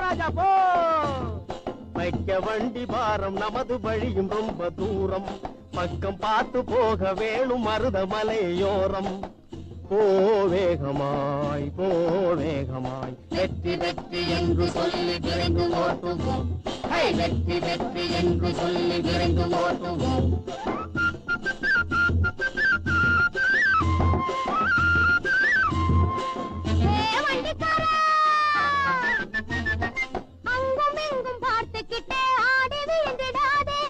ராஜா போ. வைக்க வண்டி பாரம் நமது வழியும் ரொம்ப தூரம், பக்கம் பார்த்து போக வேணும் மருதமலையோரம். போவேகமாய் போவேகமாய் வெற்றி வெற்றி என்று சொல்லி விரைந்து ஓட்டுவோம். வெற்றி வெற்றி என்று சொல்லி விரைந்து ஓட்டுவோம். அங்கும் இங்கும் பார்த்துக்கிட்டே ஆடி விழுந்திடாதே,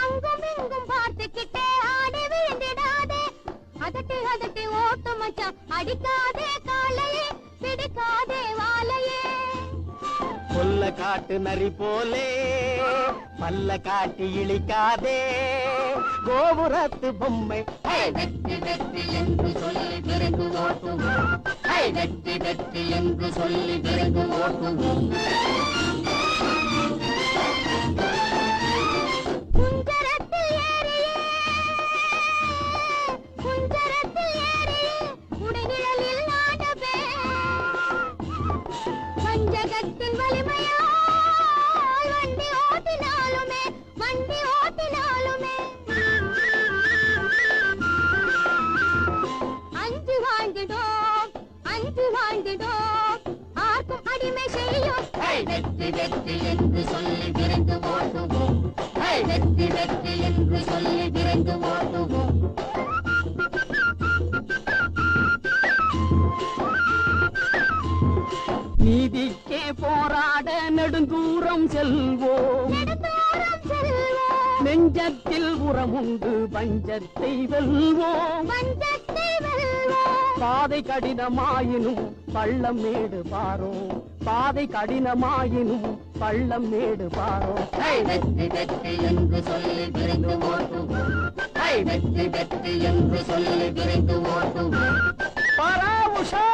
அங்கும் இங்கும் பார்த்துக்கிட்டே ஆடி விழுந்திடாதே. அதட்டி அதட்டி ஓட்டு மச்சான், அடிக்காதே காலையே, பிடிக்காதே வாலையே. கொல்ல காட்டு நரி போலே பல்ல காட்டி இழிக்காதே கோபுரத்து பொம்மை. வெற்றி வெற்றி என்று சொல்லி விரைந்து ஓட்டுவோம். வெற்றி வெற்றி என்று சொல்லி விரைந்து ஓட்டுவோம். குஞ்சரத்தில் ஏறியே, குஞ்சரத்தில் ஏறியே உடைநிழலில் ஆடவே. வஞ்சகத்தின் வலிமையால் வண்டி ஓட்டினாலுமே, வண்டி ஓட்டினாலுமே அஞ்சு வாழ்ந்திடோம், அஞ்சு வாழ்ந்திடோம், ஆர்க்கும் அடிமை செய்யும். வெற்றி வெற்றி என்று சொல்லி விரைந்து ஓட்டுவோம். வெற்றி வெற்றி என்று சொல்லி விரைந்து ஓட்டுவோம். நீதிக்கே போராட நெடுந்தூரம் செல்வோம். நெடுந்தூரம் செல்வோம், நெஞ்சத்தில் உரமுண்டு பஞ்சத்தை வெல்வோம். பஞ்சத்தை வெல்வோம். பாதை கடினமாயினும் பள்ளம் மேடு பாரோ, பாதை கடினமாயினும் பள்ளம் மேடு பாரோ. வெற்றி வெற்றி என்று சொல்லி விரைந்து ஓட்டுவோம். வெற்றி வெற்றி என்று சொல்லி விரைந்து ஓட்டுவோம். பரா உஷா.